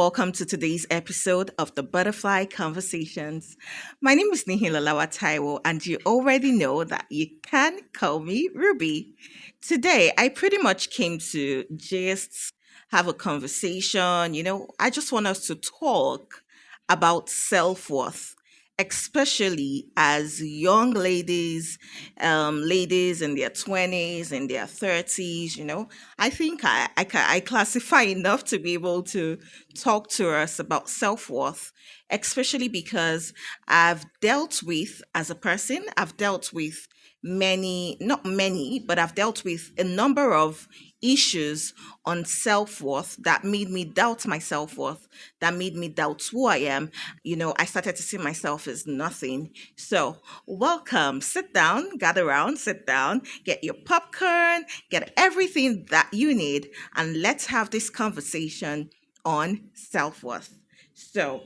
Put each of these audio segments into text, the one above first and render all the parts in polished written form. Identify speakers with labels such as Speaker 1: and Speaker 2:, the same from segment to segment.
Speaker 1: welcome to today's episode of the Butterfly Conversations. My name is Nihila Lawataiwo, and you already know that you can call me Ruby. Today, I pretty much came to just have a conversation. I just want us to talk about self worth, especially as young ladies, ladies in their 20s, in their 30s. I think I classify enough to be able to talk to us about self worth, especially because as a person, I've dealt with not many, but I've dealt with a number of issues on self worth that made me doubt my self worth, that made me doubt who I am. I started to see myself as nothing. So, welcome. Sit down, gather around, sit down, get your popcorn, get everything that you need, and let's have this conversation on self worth. So,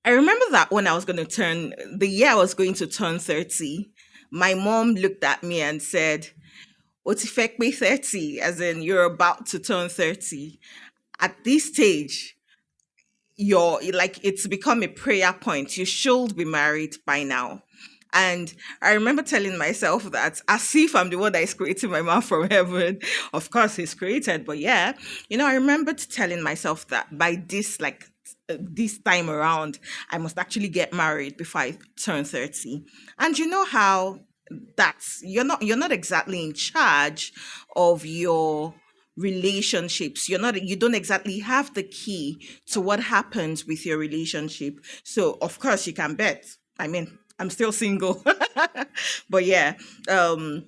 Speaker 1: I remember that when the year I was going to turn 30, my mom looked at me and said, "What effect me 30?" As in, you're about to turn 30. At this stage, you're like, it's become a prayer point. You should be married by now. And I remember telling myself that as if I'm the one that is creating my man from heaven. Of course, he's created, but yeah, I remember telling myself that by this time around, I must actually get married before I turn 30. And you know how that's you're not exactly in charge of your relationships. You don't exactly have the key to what happens with your relationship. So of course you can bet. I mean, I'm still single. But yeah, um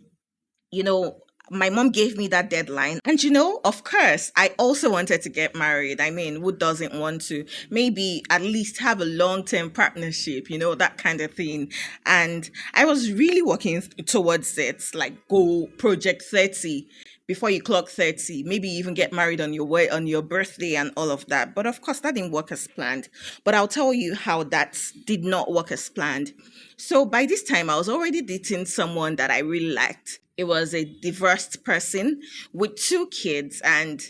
Speaker 1: you know, my mom gave me that deadline. And of course, I also wanted to get married. I mean, who doesn't want to? Maybe at least have a long term partnership, that kind of thing. And I was really working towards it, like go project 30 before you clock 30, maybe even get married on your way on your birthday and all of that. But of course, that didn't work as planned. But I'll tell you how that did not work as planned. So by this time, I was already dating someone that I really liked. It was a divorced person with two kids. And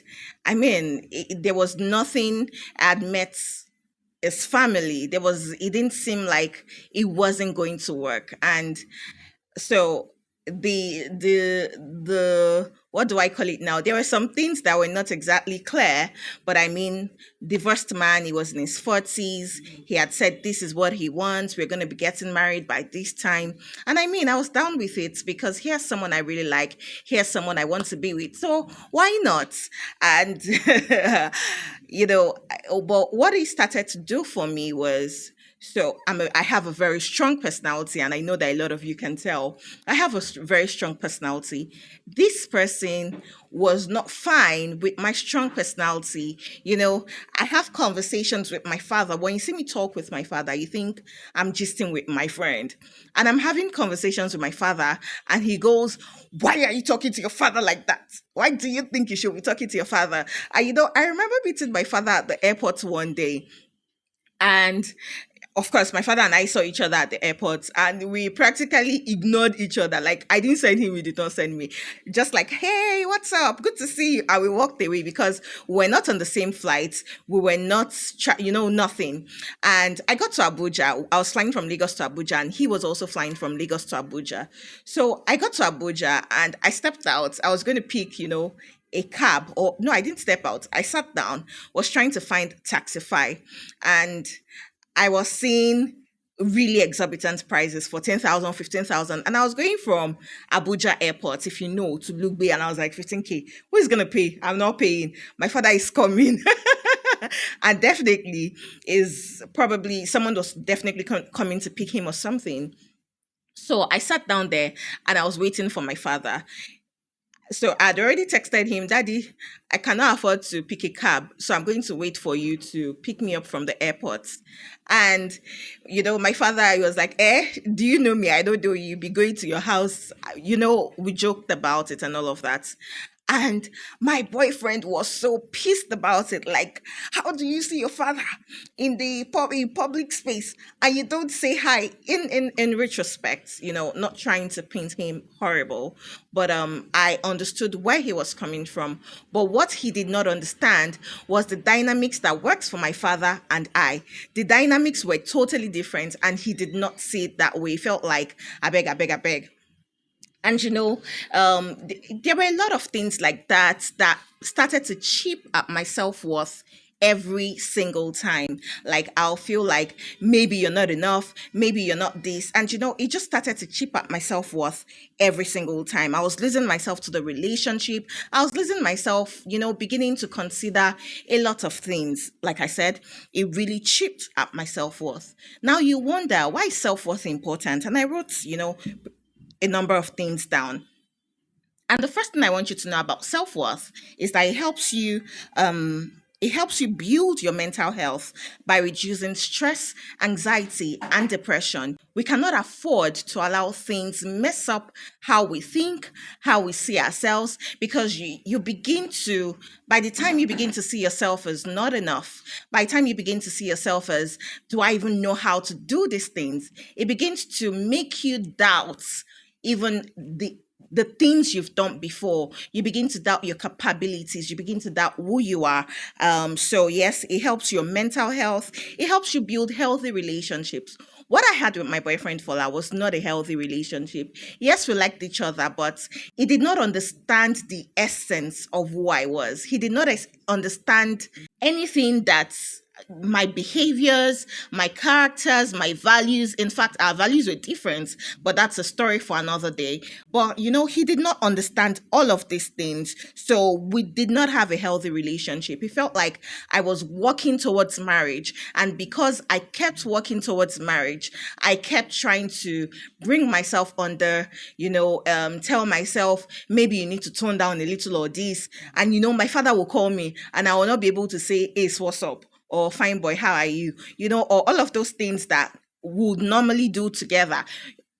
Speaker 1: I mean, there was nothing I'd met his family. It didn't seem like it wasn't going to work. And so the what do I call it now? There were some things that were not exactly clear, but I mean, divorced man, he was in his 40s. He had said this is what he wants. We're going to be getting married by this time. And I mean, I was down with it because here's someone I really like. Here's someone I want to be with. So why not? And but what he started to do for me was, I have a very strong personality, and I know that a lot of you can tell. I have a very strong personality. This person was not fine with my strong personality. I have conversations with my father. When you see me talk with my father, you think I'm gisting with my friend. And I'm having conversations with my father, and he goes, "Why are you talking to your father like that? Why do you think you should be talking to your father?" And I remember meeting my father at the airport one day. And of course, my father and I saw each other at the airport, and we practically ignored each other. Like, I didn't send him, he did not send me. Just like, "Hey, what's up? Good to see you." And we walked away because we're not on the same flight. We were not, nothing. And I got to Abuja. I was flying from Lagos to Abuja, and he was also flying from Lagos to Abuja. So I got to Abuja and I stepped out. I was going to pick, a cab, or no, I didn't step out. I sat down, was trying to find Taxify, and I was seeing really exorbitant prices for 10,000, 15,000, and I was going from Abuja airport, if you know, to Lugbe, and I was like, 15K, who is going to pay? I'm not paying. My father is coming. And definitely is probably someone was definitely coming to pick him or something. So I sat down there and I was waiting for my father. So I'd already texted him, "Daddy, I cannot afford to pick a cab, so I'm going to wait for you to pick me up from the airport." And my father, he was like, "Do you know me? I don't know you. Be going to your house." We joked about it and all of that. And my boyfriend was so pissed about it. Like, how do you see your father in public space and you don't say hi? In retrospect, not trying to paint him horrible, but I understood where he was coming from. But what he did not understand was the dynamics that works for my father and I. The dynamics were totally different, and he did not see it that way. He felt like, I beg. And there were a lot of things like that started to chip at my self-worth every single time. Like, I'll feel like maybe you're not enough, maybe you're not this. And it just started to chip at my self-worth every single time. I was losing myself to the relationship. I was losing myself, beginning to consider a lot of things. Like I said, it really chipped at my self-worth. Now you wonder, why is self-worth important? And I wrote, a number of things down. And the first thing I want you to know about self-worth is that it helps you build your mental health by reducing stress, anxiety, and depression. We cannot afford to allow things mess up how we think, how we see ourselves, because you begin to, by the time you begin to see yourself as not enough, by the time you begin to see yourself as, do I even know how to do these things? It begins to make you doubt even the things you've done before. You begin to doubt your capabilities. You begin to doubt who you are. So yes, it helps your mental health. It helps you build healthy relationships. What I had with my boyfriend Fola was not a healthy relationship. Yes, we liked each other, but he did not understand the essence of who I was. He did not understand anything that my behaviors, my characters, my values. In fact, our values were different, but that's a story for another day. But he did not understand all of these things. So we did not have a healthy relationship. It felt like I was walking towards marriage. And because I kept walking towards marriage, I kept trying to bring myself under, tell myself, maybe you need to tone down a little or this. And, my father will call me and I will not be able to say, Ace, what's up? Or fine boy, how are you? Or all of those things that would normally do together.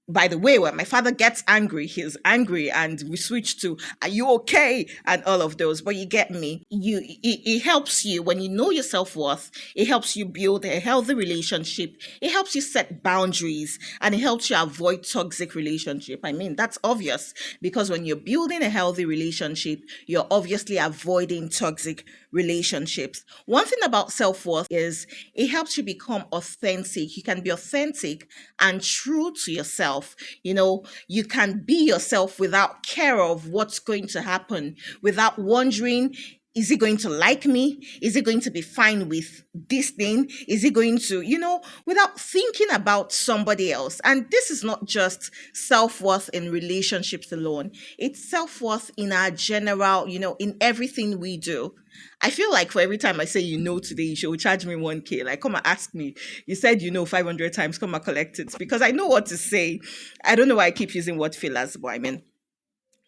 Speaker 1: By the way, when my father gets angry, he's angry, and we switch to "Are you okay?" and all of those. But you get me. It helps you when you know your self worth. It helps you build a healthy relationship. It helps you set boundaries, and it helps you avoid toxic relationship. I mean, that's obvious, because when you're building a healthy relationship, you're obviously avoiding toxic relationships. One thing about self worth is it helps you become authentic. You can be authentic and true to yourself. You can be yourself without care of what's going to happen, without wondering, is he going to like me? Is he going to be fine with this thing? Is he going to, without thinking about somebody else? And this is not just self worth in relationships alone, it's self worth in our general, in everything we do. I feel like for every time I say today, you should charge me 1K. Like, come and ask me. You said 500 times, come and collect it. Because I know what to say. I don't know why I keep using word fillers, but I mean.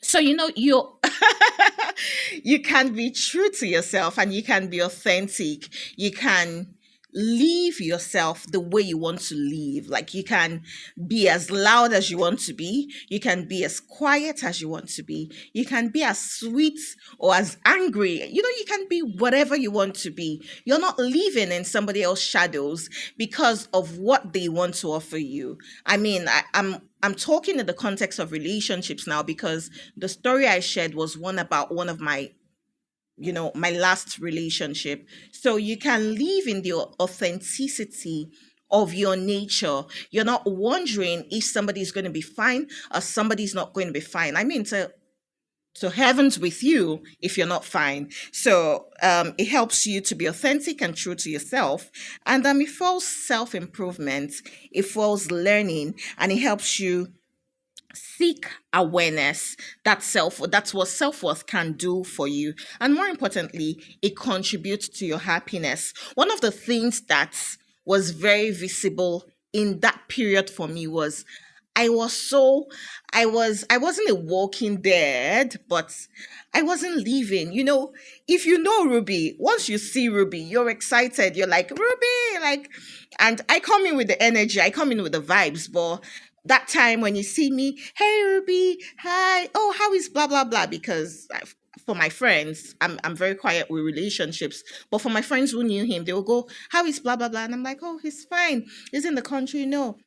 Speaker 1: So, you can be true to yourself and you can be authentic. You can live yourself the way you want to live. Like, you can be as loud as you want to be. You can be as quiet as you want to be. You can be as sweet or as angry. You can be whatever you want to be. You're not living in somebody else's shadows because of what they want to offer you. I mean, I'm talking in the context of relationships now, because the story I shared was one about one of my my last relationship. So you can live in the authenticity of your nature. You're not wondering if somebody's going to be fine or somebody's not going to be fine. I mean, to heavens with you if you're not fine. So it helps you to be authentic and true to yourself. And it fuels self-improvement, it fuels learning, and it helps you seek awareness. That's what self-worth can do for you. And more importantly, it contributes to your happiness. One of the things that was very visible in that period for me was I wasn't a walking dead, but I wasn't leaving. If Ruby, once you see Ruby, you're excited. You're like, Ruby, like, and I come in with the energy, I come in with the vibes, but that time when you see me, hey Ruby, hi, oh, how is blah blah blah, because for my friends, I'm very quiet with relationships. But for my friends who knew him, they will go, "How is blah blah blah?" And I'm like, "Oh, he's fine. He's in the country." No,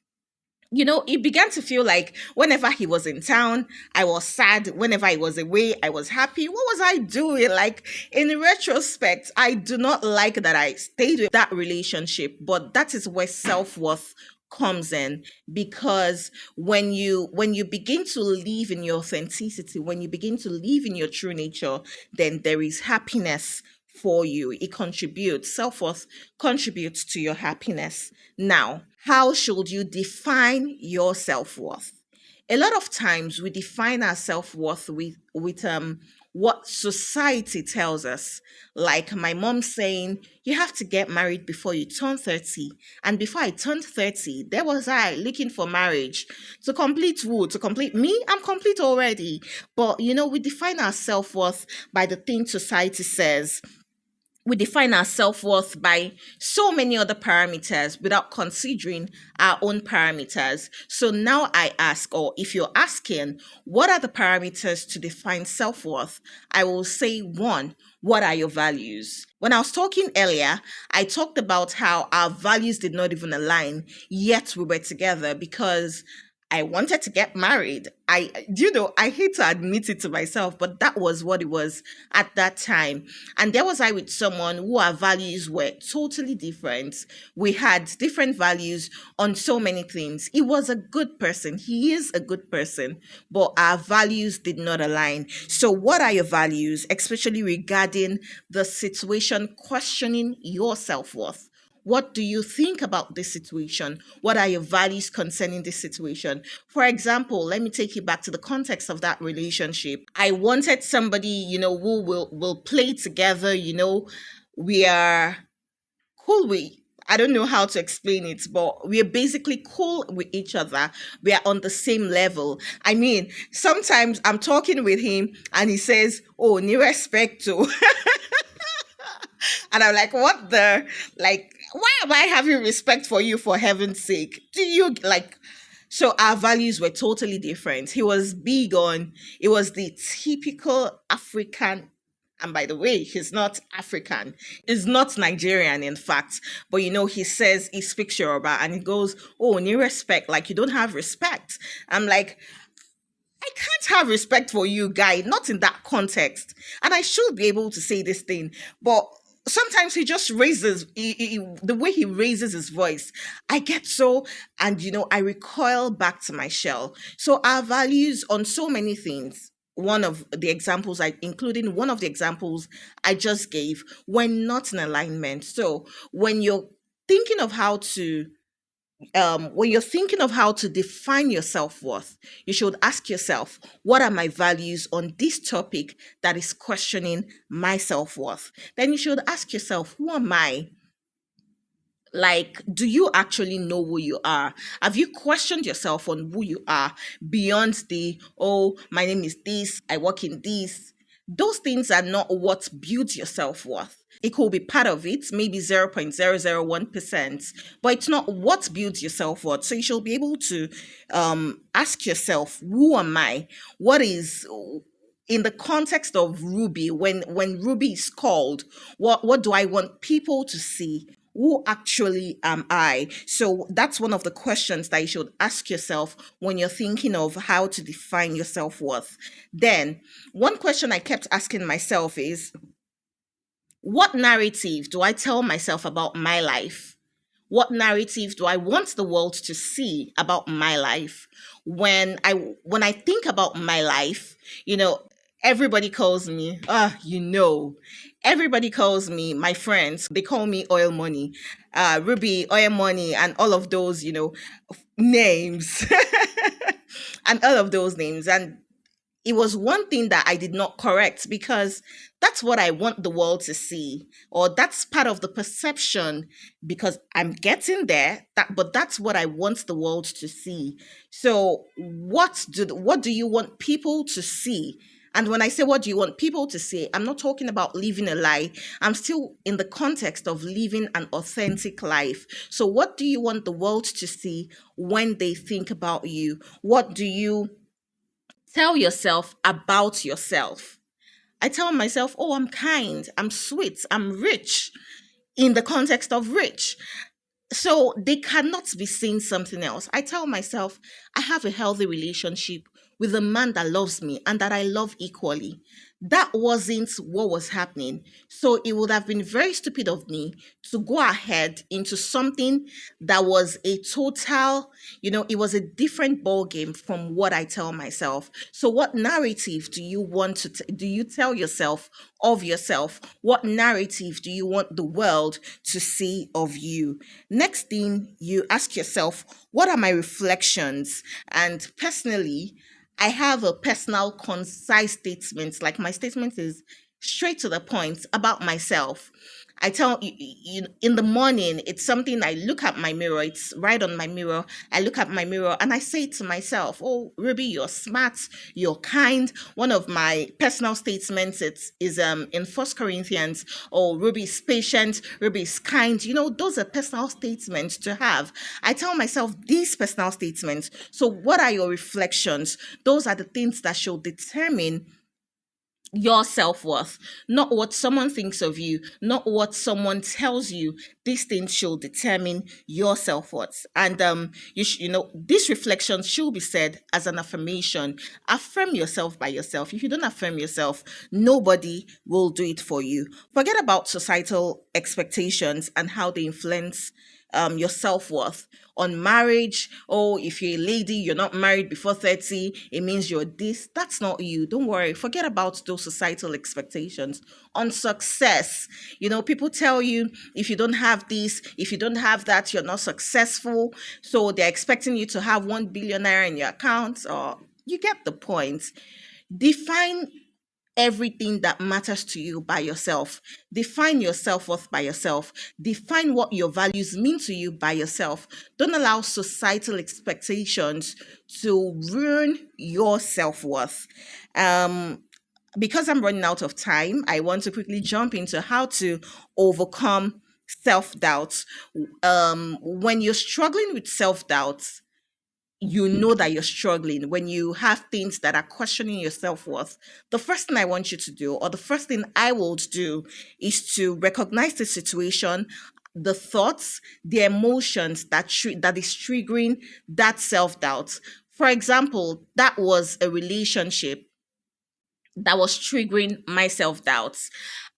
Speaker 1: it began to feel like whenever he was in town, I was sad. Whenever he was away, I was happy. What was I doing? Like, in retrospect, I do not like that I stayed with that relationship, but that is where self-worth comes in. Because when you begin to live in your authenticity, when you begin to live in your true nature, then there is happiness for you. It contributes. Self-worth contributes to your happiness. Now, how should you define your self-worth? A lot of times we define our self-worth with what society tells us. Like my mom saying, you have to get married before you turn 30. And before I turned 30, there was I looking for marriage. To complete who? To complete me? I'm complete already. But we define our self-worth by the things society says. We define our self-worth by so many other parameters without considering our own parameters. So now I ask, or if you're asking, what are the parameters to define self-worth? I will say, one, what are your values? When I was talking earlier, I talked about how our values did not even align, yet we were together because I wanted to get married. I hate to admit it to myself, but that was what it was at that time. And there was I with someone who our values were totally different. We had different values on so many things. He was a good person. He is a good person, but our values did not align. So what are your values, especially regarding the situation questioning your self-worth? What do you think about this situation? What are your values concerning this situation? For example, let me take you back to the context of that relationship. I wanted somebody, who will play together, we are cool with, I don't know how to explain it, but we are basically cool with each other. We are on the same level. I mean, sometimes I'm talking with him and he says, "Oh, ni respect to." And I'm like, what the? Like, why am I having respect for you, for heaven's sake? Do you like? So our values were totally different. He was big on, it was the typical African. And by the way, he's not African. He's not Nigerian, in fact. But he says he speaks Yoruba and he goes, "Oh, ni respect. Like, you don't have respect." I'm like, I can't have respect for you, guy, not in that context. And I should be able to say this thing, but sometimes he just raises the way he raises his voice. I get so, and I recoil back to my shell. So our values on so many things. One of the examples including one of the examples I just gave, were not in alignment. So when you're thinking of how to when you're thinking of how to define your self-worth, you should ask yourself, what are my values on this topic that is questioning my self-worth? Then you should ask yourself, who am I? Like, do you actually know who you are? Have you questioned yourself on who you are beyond the, "Oh, my name is this, I work in this"? Those things are not what builds your self-worth. It could be part of it, maybe 0.001%, but it's not what builds your self-worth. So you should be able to ask yourself, who am I? What is, in the context of Ruby, when Ruby is called, what do I want people to see? Who actually am I? So that's one of the questions that you should ask yourself when you're thinking of how to define your self-worth. Then, one question I kept asking myself is, what narrative do I tell myself about my life? What narrative do I want the world to see about my life? When I think about my life, everybody calls me, everybody calls me, my friends, they call me Oil Money, Ruby, Oil Money, and all of those, names. And all of those names. And it was one thing that I did not correct, because that's what I want the world to see, or that's part of the perception, because I'm getting there. But that's what I want the world to see. So what do you want people to see? And when I say what do you want people to see, I'm not talking about living a lie. I'm still in the context of living an authentic life. So what do you want the world to see when they think about you? What do you tell yourself about yourself? I tell myself, oh, I'm kind, I'm sweet, I'm rich in the context of rich. So they cannot be saying something else. I tell myself, I have a healthy relationship with a man that loves me and that I love equally. That wasn't what was happening. So it would have been very stupid of me to go ahead into something that was a total, it was a different ball game from what I tell myself. So what narrative do you want to do you tell yourself of yourself? What narrative do you want the world to see of you? Next thing you ask yourself, what are my reflections? And personally, I have a personal, concise statement. Like my statement is straight to the point about myself. I tell you in the morning, it's something I look at my mirror, it's right on my mirror. I look at my mirror and I say to myself, oh, Ruby, you're smart, you're kind. One of my personal statements is in First Corinthians, oh, Ruby is patient, Ruby is kind. Those are personal statements to have. I tell myself these personal statements. So, what are your reflections? Those are the things that should determine your self-worth, not what someone thinks of you, not what someone tells you. These things should determine your self-worth. And this reflection should be said as an affirmation. Affirm yourself by yourself. If you don't affirm yourself, nobody will do it for you. Forget about societal expectations and how they influence your self-worth on marriage. Oh, if you're a lady, you're not married before 30, it means you're this. That's not you. Don't worry. Forget about those societal expectations. On success, people tell you if you don't have this, if you don't have that, you're not successful. So they're expecting you to have 1 billionaire in your account, or you get the point. Define everything that matters to you by yourself. Define your self worth by yourself. Define what your values mean to you by yourself. Don't allow societal expectations to ruin your self worth. Because I'm running out of time, I want to quickly jump into how to overcome self doubt. When you're struggling with self doubt, you know that you're struggling, when you have things that are questioning your self-worth, the first thing I want you to do, or the first thing I will do, is to recognize the situation, the thoughts, the emotions that is triggering that self-doubt. For example, that was a relationship that was triggering my self doubts.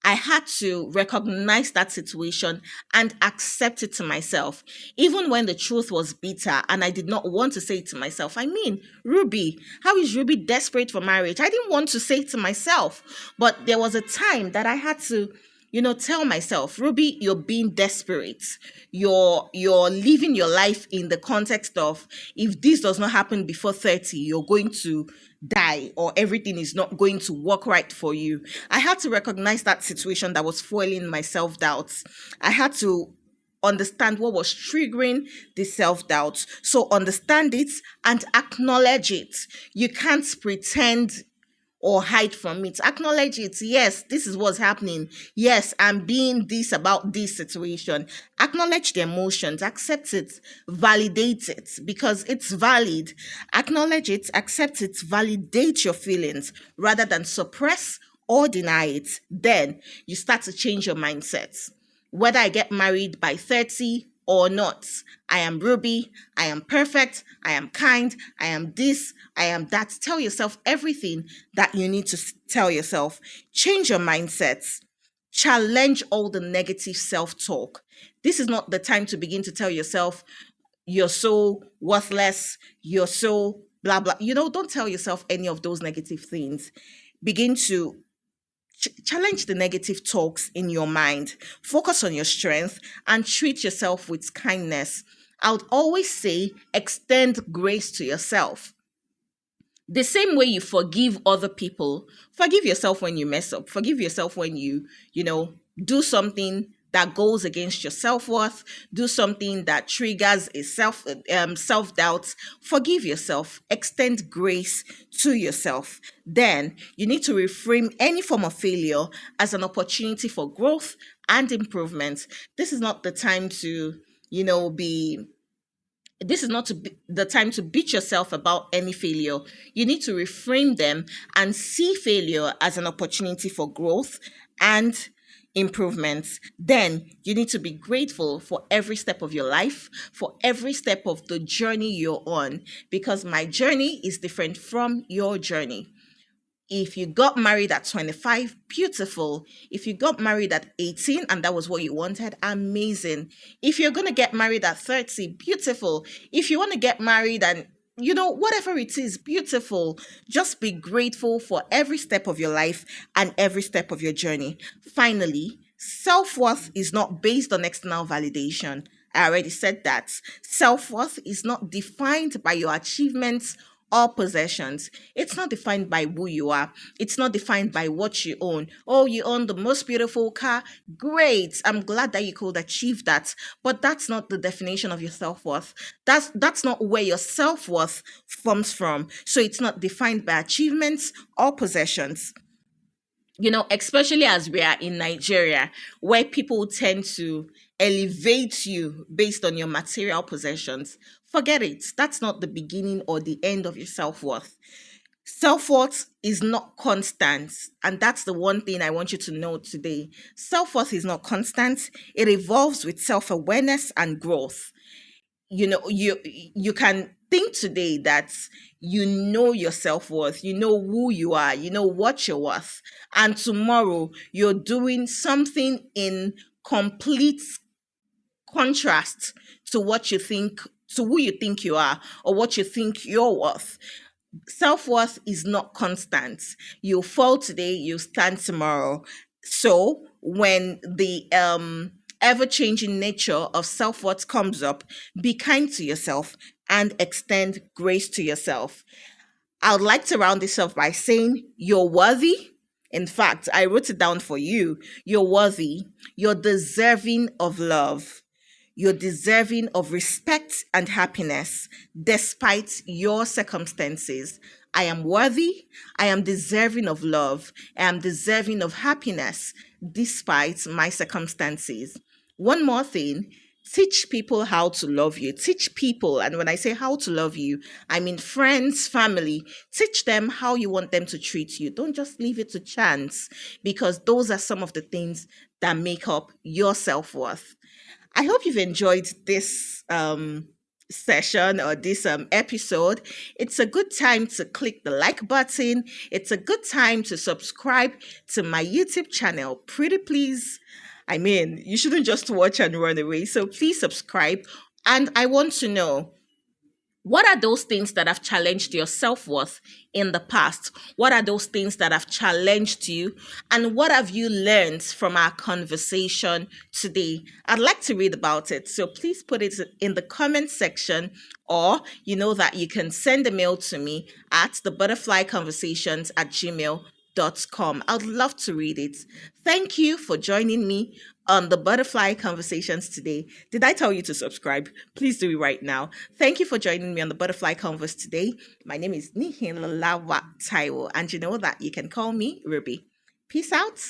Speaker 1: I had to recognize that situation and accept it to myself, even when the truth was bitter and I did not want to say it to myself. I mean, Ruby, how is Ruby desperate for marriage? I didn't want to say it to myself, but there was a time that I had to tell myself, Ruby, you're being desperate. You're living your life in the context of, if this does not happen before 30, you're going to die, or everything is not going to work right for you. I had to recognize that situation that was fueling my self-doubts. I had to understand what was triggering the self-doubt. So understand it and acknowledge it. You can't pretend or hide from it. Acknowledge it. Yes, this is what's happening. Yes, I'm being this about this situation. Acknowledge the emotions, accept it, validate it because it's valid. Acknowledge it, accept it, validate your feelings rather than suppress or deny it. Then you start to change your mindset. Whether I get married by 30 or not, I am Ruby, I am perfect, I am kind, I am this, I am that. Tell yourself everything that you need to tell yourself. Change your mindsets. Challenge all the negative self talk. This is not the time to begin to tell yourself, you're so worthless, you're so blah, blah. Don't tell yourself any of those negative things. Begin to challenge the negative talks in your mind. Focus on your strength and treat yourself with kindness. I would always say extend grace to yourself. The same way you forgive other people, forgive yourself when you mess up. Forgive yourself when do something that goes against your self-worth, do something that triggers a self-doubt. Forgive yourself, extend grace to yourself. Then you need to reframe any form of failure as an opportunity for growth and improvement. This is not the time to be This is not the time to beat yourself about any failure. You need to reframe them and see failure as an opportunity for growth and improvements. Then you need to be grateful for every step of your life, for every step of the journey you're on, because my journey is different from your journey. If you got married at 25, beautiful. If you got married at 18 and that was what you wanted, amazing. If you're going to get married at 30, beautiful. If you want to get married and whatever it is, beautiful. Just be grateful for every step of your life and every step of your journey. Finally, self worth is not based on external validation. I already said that. Self worth is not defined by your achievements or possessions. It's not defined by who you are. It's not defined by what you own. Oh, you own the most beautiful car. Great. I'm glad that you could achieve that. But that's not the definition of your self-worth. That's not where your self-worth comes from. So it's not defined by achievements or possessions. Especially as we are in Nigeria, where people tend to elevate you based on your material possessions. Forget it. That's not the beginning or the end of your self worth. Self worth is not constant. And that's the one thing I want you to know today. Self worth is not constant, it evolves with self awareness and growth. You can think today that you know your self-worth, you know who you are, you know what you're worth, and tomorrow you're doing something in complete contrast to what you think, to who you think you are, or what you think you're worth. Self-worth is not constant. You fall today, you stand tomorrow. So when the ever-changing nature of self-worth comes up, be kind to yourself and extend grace to yourself. I would like to round this off by saying you're worthy. In fact, I wrote it down for you. You're worthy. You're deserving of love. You're deserving of respect and happiness despite your circumstances. I am worthy. I am deserving of love. I am deserving of happiness despite my circumstances. One more thing, teach people how to love you. Teach people, and when I say how to love you, I mean friends, family. Teach them how you want them to treat you. Don't just leave it to chance, because those are some of the things that make up your self worth. I hope you've enjoyed this session or this episode. It's a good time to click the like button. It's a good time to subscribe to my YouTube channel. Pretty please. I mean, you shouldn't just watch and run away. So please subscribe. And I want to know, what are those things that have challenged your self worth in the past? What are those things that have challenged you? And what have you learned from our conversation today? I'd like to read about it. So please put it in the comment section, or you know that you can send a mail to me at thebutterflyconversations@gmail.com. I'd love to read it. Thank you for joining me on the Butterfly Conversations today. Did I tell you to subscribe? Please do it right now. Thank you for joining me on the Butterfly Converse today. My name is Nihilalawa Taiwo, and you know that you can call me Ruby. Peace out.